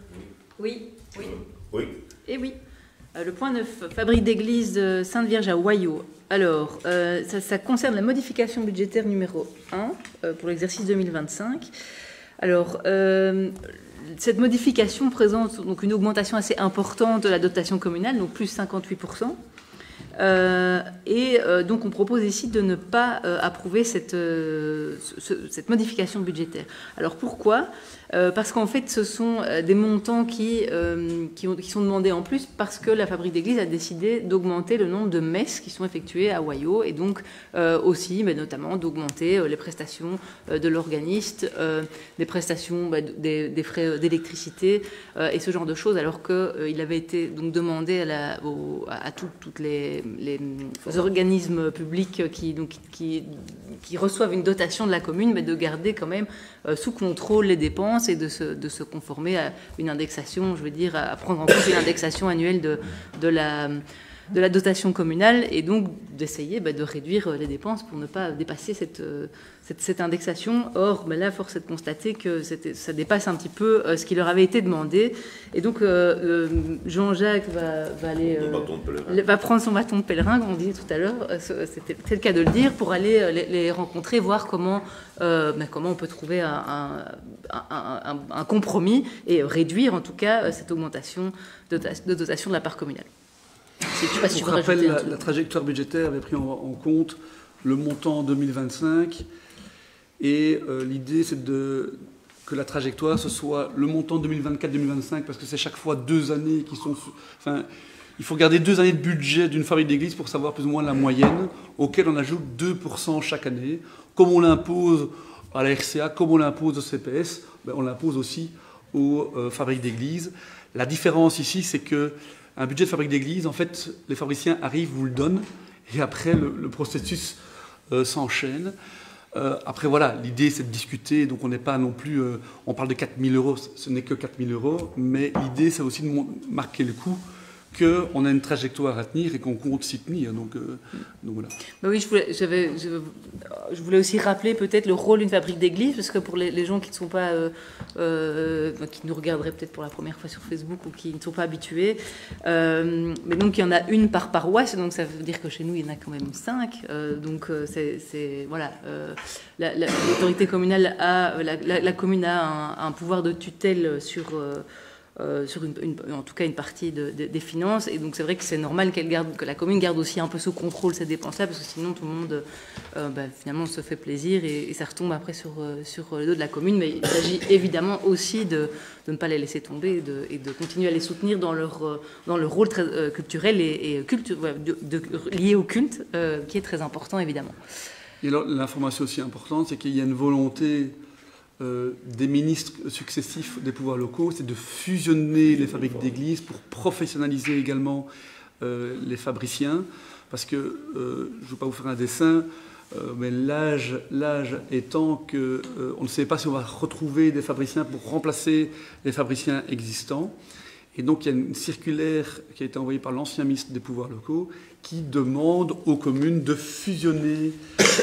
Oui. Oui. Oui. Et oui. Le point 9, fabrique d'église de Sainte-Vierge à Waillot. Alors, ça concerne la modification budgétaire numéro 1 pour l'exercice 2025. Alors, cette modification présente donc une augmentation assez importante de la dotation communale, donc plus 58%. Donc on propose ici de ne pas approuver cette modification budgétaire. Alors pourquoi ? Parce qu'en fait ce sont des montants qui sont demandés en plus parce que la fabrique d'église a décidé d'augmenter le nombre de messes qui sont effectuées à Waillot et donc aussi mais notamment d'augmenter les prestations de l'organiste, des prestations des frais d'électricité et ce genre de choses, alors qu'il avait été donc demandé à toutes les organismes publics qui reçoivent une dotation de la commune, mais de garder quand même sous contrôle les dépenses et de se conformer à une indexation, je veux dire, à prendre en compte une indexation annuelle de la dotation communale et donc d'essayer de réduire les dépenses pour ne pas dépasser cette indexation. Or, là, force est de constater que ça dépasse un petit peu ce qui leur avait été demandé. Et donc, Jean-Jacques va prendre son bâton de pèlerin, comme on disait tout à l'heure, c'était le cas de le dire, pour aller les rencontrer, voir comment on peut trouver un compromis et réduire en tout cas cette augmentation de dotation de la part communale. Je rappelle, la trajectoire budgétaire avait pris en compte le montant en 2025 et l'idée c'est que la trajectoire ce soit le montant 2024-2025 parce que c'est chaque fois 2 années qui sont... Enfin, il faut garder 2 années de budget d'une fabrique d'église pour savoir plus ou moins la moyenne auquel on ajoute 2% chaque année. Comme on l'impose à la RCA, comme on l'impose au CPS, on l'impose aussi aux fabriques d'église. La différence ici c'est que un budget de fabrique d'église, en fait, les fabriciens arrivent, vous le donnent, et après, le processus s'enchaîne. Après, voilà, l'idée, c'est de discuter, donc on n'est pas non plus... on parle de 4 000 €, ce n'est que 4 000 €, mais l'idée, c'est aussi de marquer le coup qu'on a une trajectoire à tenir et qu'on compte s'y tenir. Donc voilà. Oui, je voulais aussi rappeler peut-être le rôle d'une fabrique d'église, parce que pour les gens qui ne sont pas, qui nous regarderaient peut-être pour la première fois sur Facebook ou qui ne sont pas habitués, mais donc il y en a une par paroisse, donc ça veut dire que chez nous il y en a quand même 5. Donc voilà, l'autorité communale la commune a un pouvoir de tutelle sur en tout cas une partie des finances. Et donc c'est vrai que c'est normal que la commune garde aussi un peu sous contrôle ces dépenses-là, parce que sinon tout le monde finalement se fait plaisir et ça retombe après sur le dos de la commune. Mais il s'agit évidemment aussi de ne pas les laisser tomber et de continuer à les soutenir dans leur rôle très culturel et lié au culte, qui est très important évidemment. Et alors, l'information aussi importante, c'est qu'il y a une volonté des ministres successifs des pouvoirs locaux, c'est de fusionner les fabriques d'églises pour professionnaliser également les fabriciens. Parce que, je ne vais pas vous faire un dessin, mais l'âge étant qu'on ne sait pas si on va retrouver des fabriciens pour remplacer les fabriciens existants. Et donc, il y a une circulaire qui a été envoyée par l'ancien ministre des pouvoirs locaux qui demande aux communes de fusionner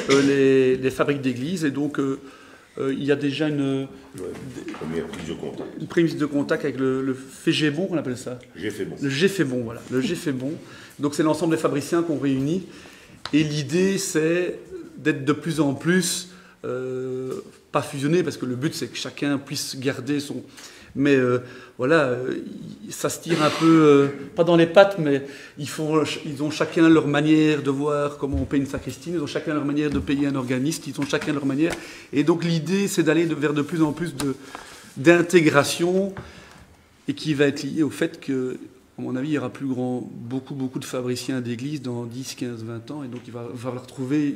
les fabriques d'églises. Et donc, il y a déjà une prise de contact avec le FEGEBON, on appelle ça. Le GFEBON, voilà. Le GFEBON. Donc, c'est l'ensemble des fabriciens qu'on réunit. Et l'idée, c'est d'être de plus en plus, pas fusionné, parce que le but, c'est que chacun puisse garder son... Mais voilà, ça se tire un peu, pas dans les pattes, mais ils ont chacun leur manière de voir comment on paye une sacristine, ils ont chacun leur manière de payer un organiste, ils ont chacun leur manière. Et donc l'idée, c'est d'aller vers de plus en plus d'intégration, et qui va être liée au fait que, à mon avis, il y aura beaucoup de fabriciens d'églises dans 10, 15, 20 ans, et donc il va falloir trouver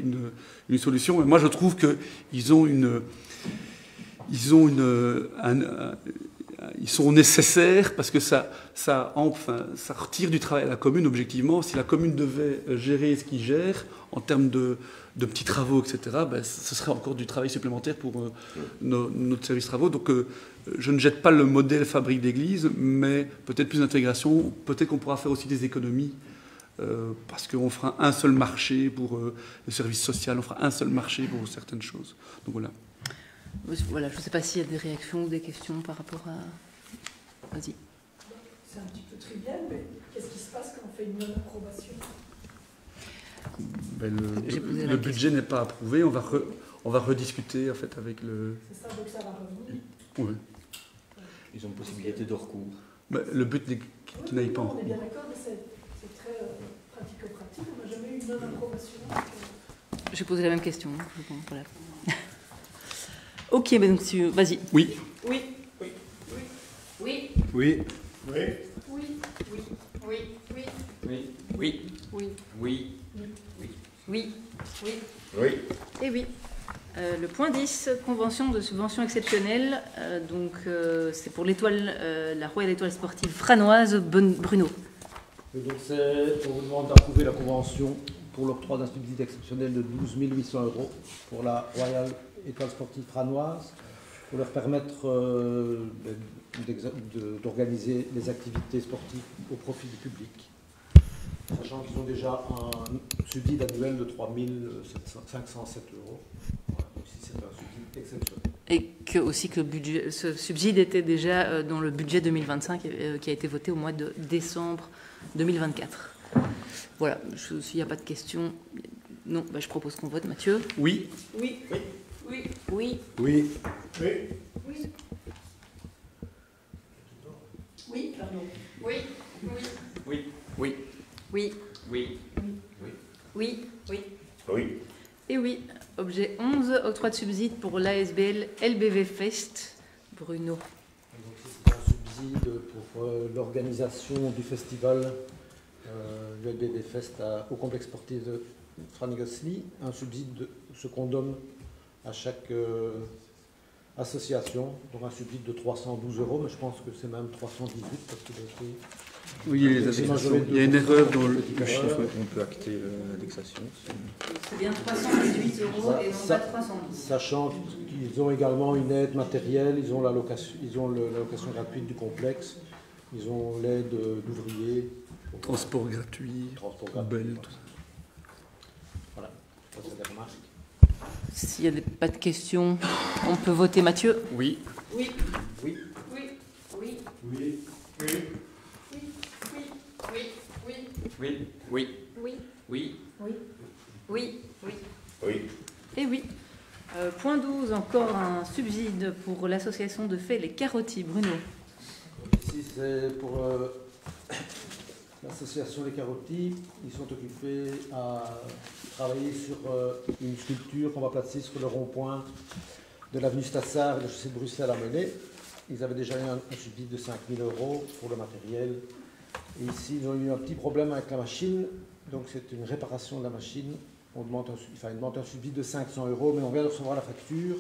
une solution. Et moi, je trouve qu'ils ont ils sont nécessaires parce que ça retire du travail à la commune, objectivement. Si la commune devait gérer ce qu'il gère en termes de petits travaux, etc., ce serait encore du travail supplémentaire pour notre service travaux. Donc je ne jette pas le modèle fabrique d'église, mais peut-être plus d'intégration. Peut-être qu'on pourra faire aussi des économies parce qu'on fera un seul marché pour le service social, on fera un seul marché pour certaines choses. Donc voilà. Voilà, je ne sais pas s'il y a des réactions ou des questions par rapport à... Vas-y. C'est un petit peu trivial, mais qu'est-ce qui se passe quand on fait une non-approbation ? Le budget n'est pas approuvé, on va rediscuter en fait avec le... C'est ça, donc ça va revenir. Oui. Ils ont une possibilité de recours. Le but n'est qu'il n'aille pas en On est recours. bien d'accord, mais c'est très pratico-pratique. On n'a jamais eu une non-approbation. J'ai posé la même question. Voilà. Ok, mais donc vas-y. Oui. Oui. Oui. Oui. Oui. Oui. Oui. Oui. Oui. Oui. Oui. Oui. Oui. Oui. Oui. Oui. Oui. Et oui. Le point 10, convention de subvention exceptionnelle. C'est pour la Royale Étoile Sportive Franoise Bruno. Et donc on vous demande d'approuver la convention pour l'octroi d'un subside exceptionnel de 12 800 € pour la Royale Étoile Sportive Franoise, pour leur permettre d'organiser les activités sportives au profit du public, sachant qu'ils ont déjà un subside annuel de 3 507 €. Voilà, donc si c'est un subside exceptionnel. Et que ce subside était déjà dans le budget 2025 qui a été voté au mois de décembre 2024. Voilà, s'il n'y a pas de questions, non, je propose qu'on vote. Mathieu ? Oui. Oui. Oui. Oui. Oui. Oui. Oui. Oui. Pardon. Oui. Oui. Oui. Oui. Oui. Oui. Oui. Oui. Oui. Et oui. Objet 11, octroi de subside pour l'ASBL LBV Fest. Bruno. Donc, c'est un subside pour l'organisation du festival l'LBV Fest au complexe sportif de Franegasli. Un subside ce qu'on donne à chaque association, donc un subside de 312 €, mais je pense que c'est même 318 parce qu'il a été... Oui, il y a une erreur dans le chiffre. On peut acter l'indexation. C'est bien 318 € et non pas 312. Sachant qu'ils ont également une aide matérielle, ils ont l'allocation gratuite du complexe, ils ont l'aide d'ouvriers. Transport gratuit, poubelle, tout ça. Voilà, ça c'est des remarques. S'il n'y a pas de questions, on peut voter. Mathieu ? Oui. Oui. Oui. Oui. Oui. Oui. Oui. Oui. Oui. Oui. Oui. Oui. Oui. Oui. Oui. Oui. Oui. Et oui. Point 12, encore un subside pour l'association de fait Les Carottis. Bruno. Ici, c'est pour l'association Les Carottis. Ils sont occupés à travailler sur une sculpture qu'on va placer sur le rond-point de l'avenue Stassard et de chaussée de Bruxelles à Melay. Ils avaient déjà eu un subside de 5 000 € pour le matériel. Et ici, ils ont eu un petit problème avec la machine. Donc, c'est une réparation de la machine. Ils demandent un subside de 500 €, mais on vient de recevoir la facture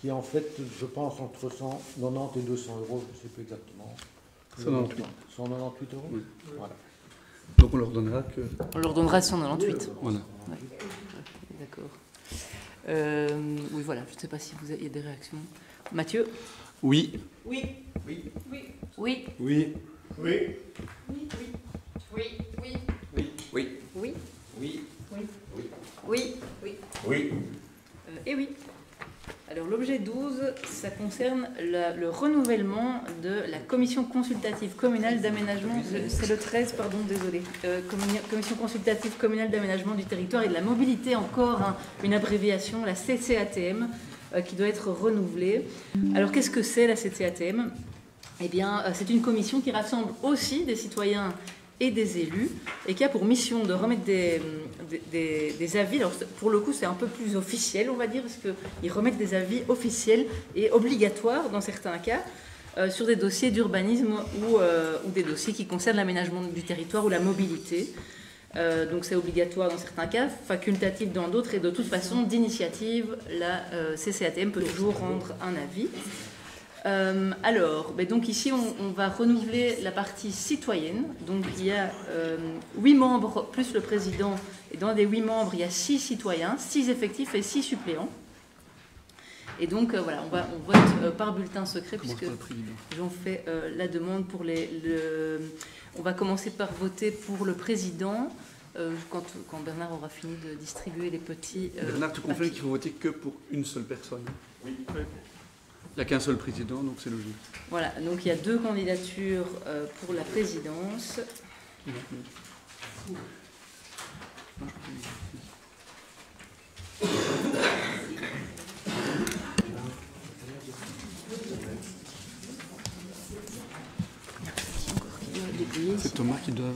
qui est en fait, je pense, entre 190 et 200 €. Je ne sais plus exactement. 198. 198 €. Oui. Voilà. Donc on leur donnera que... On leur donnera 198. Voilà. Ouais. D'accord. Oui, voilà, je ne sais pas si vous avez des réactions. Mathieu? Oui. Oui. Oui. Oui. Oui. Oui. Oui. Oui. Oui. Oui. Oui. Oui. Oui. Oui. Oui. Oui. Et oui. Alors l'objet 12, ça concerne le renouvellement de la commission consultative communale d'aménagement, c'est le 13, pardon, désolé, commission consultative communale d'aménagement du territoire et de la mobilité, encore une abréviation, la CCATM, qui doit être renouvelée. Alors qu'est-ce que c'est la CCATM? Eh bien, c'est une commission qui rassemble aussi des citoyens et des élus, et qui a pour mission de remettre des avis. Alors, pour le coup, c'est un peu plus officiel, on va dire, parce qu'ils remettent des avis officiels et obligatoires, dans certains cas, sur des dossiers d'urbanisme ou des dossiers qui concernent l'aménagement du territoire ou la mobilité. Donc, c'est obligatoire dans certains cas, facultatif dans d'autres, et de toute façon, d'initiative, la CCATM peut toujours rendre un avis. Donc ici, on va renouveler la partie citoyenne. Donc il y a 8 membres plus le président. Et dans les 8 membres, il y a 6 citoyens, 6 effectifs et 6 suppléants. Et donc voilà, on vote par bulletin secret puisque j'en fais la demande pour on va commencer par voter pour le président. Quand Bernard aura fini de distribuer les petits... Bernard, tu confirmes qu'il faut voter que pour une seule personne? Oui. Il n'y a qu'un seul président, donc c'est logique. Voilà, donc il y a 2 candidatures pour la présidence. C'est Thomas qui doit...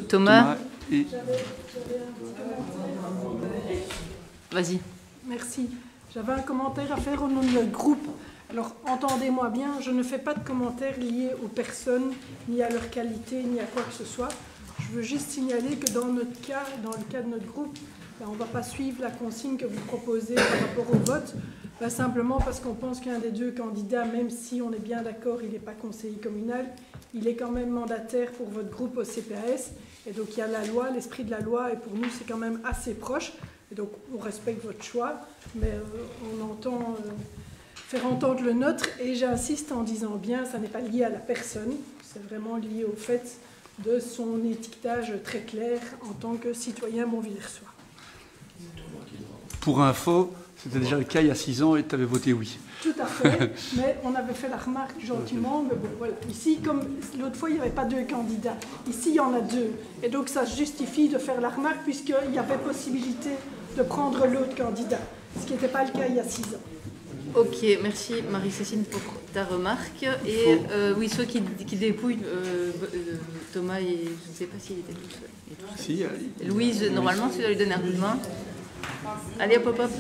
Thomas et... Vas-y. Merci. J'avais un commentaire à faire au nom de notre groupe. Alors, entendez-moi bien, je ne fais pas de commentaires liés aux personnes, ni à leur qualité, ni à quoi que ce soit. Je veux juste signaler que dans notre cas, dans le cas de notre groupe, on ne va pas suivre la consigne que vous proposez par rapport au vote, simplement parce qu'on pense qu'un des 2 candidats, même si on est bien d'accord, il n'est pas conseiller communal, il est quand même mandataire pour votre groupe au CPAS. Et donc, il y a la loi, l'esprit de la loi, et pour nous, c'est quand même assez proche. Et donc, on respecte votre choix, mais on entend faire entendre le nôtre. Et j'insiste en disant bien, ça n'est pas lié à la personne, c'est vraiment lié au fait de son étiquetage très clair en tant que citoyen Montvillers-Soir. Pour info, c'était déjà le cas il y a 6 ans et tu avais voté oui. Tout à fait, mais on avait fait la remarque gentiment, mais bon, voilà. Ici, comme l'autre fois, il n'y avait pas 2 candidats. Ici, il y en a 2. Et donc, ça justifie de faire la remarque, puisqu'il y avait possibilité de prendre l'autre candidat, ce qui n'était pas le cas il y a 6 ans. Ok, merci Marie-Cécile pour ta remarque. Et oui, ceux qui dépouillent, Thomas, je ne sais pas s'il était tout seul. Il est tout seul. Si, Louise, normalement, tu dois lui donner un coup de main. Allez, hop, hop, hop.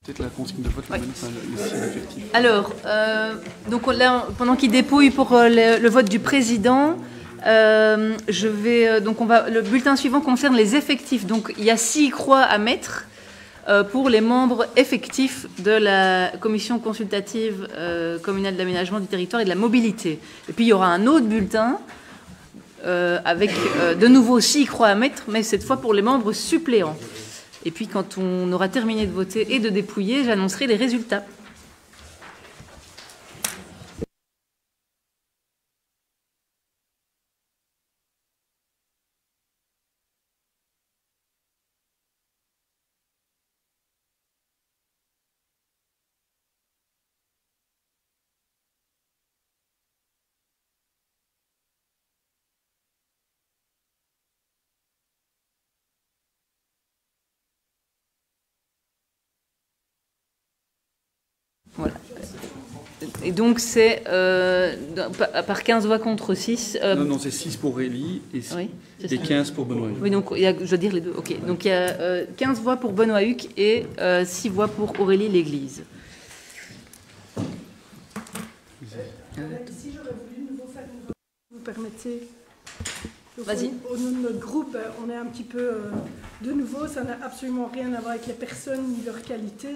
Peut-être la consigne de vote, Ouais. le signe effectif. Alors, donc là, pendant qu'il dépouille pour le vote du président, le bulletin suivant concerne les effectifs. Donc, il y a 6 croix à mettre pour les membres effectifs de la commission consultative communale d'aménagement du territoire et de la mobilité. Et puis, il y aura un autre bulletin avec de nouveau 6 croix à mettre, mais cette fois pour les membres suppléants. Et puis, quand on aura terminé de voter et de dépouiller, j'annoncerai les résultats. Et donc c'est par 15 voix contre 6. Non, c'est 6 pour Aurélie et, Oui, et 15 pour Benoît Huc. Oui, donc il y a, je dois dire les deux. Ok, donc il y a 15 voix pour Benoît Huc et 6 voix pour Aurélie L'Église. Ici, j'aurais voulu de nouveau faire une remarque, si vous permettez. Donc, Vas-y. Au nom de notre groupe, on est un petit peu de nouveau, ça n'a absolument rien à voir avec les personnes ni leur qualité.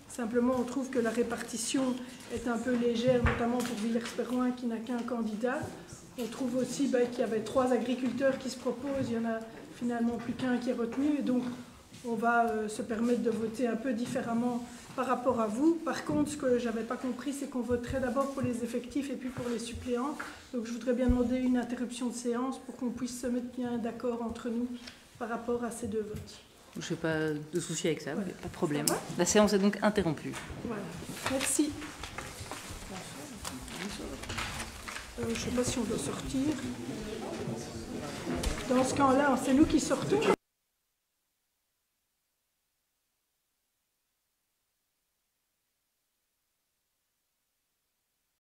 Simplement, on trouve que la répartition est un peu légère, notamment pour Villers-Perroin qui n'a qu'un candidat. On trouve aussi qu'il y avait 3 agriculteurs qui se proposent, il n'y en a finalement plus qu'un qui est retenu. Et donc, on va se permettre de voter un peu différemment par rapport à vous. Par contre, ce que je n'avais pas compris, c'est qu'on voterait d'abord pour les effectifs et puis pour les suppléants. Donc je voudrais bien demander une interruption de séance pour qu'on puisse se mettre bien d'accord entre nous par rapport à ces 2 votes. Je n'ai pas de souci avec ça, Voilà. pas de problème. Ça va ? La séance est donc interrompue. Voilà. Merci. Je ne sais pas si on doit sortir. Dans ce cas-là, c'est nous qui sortons.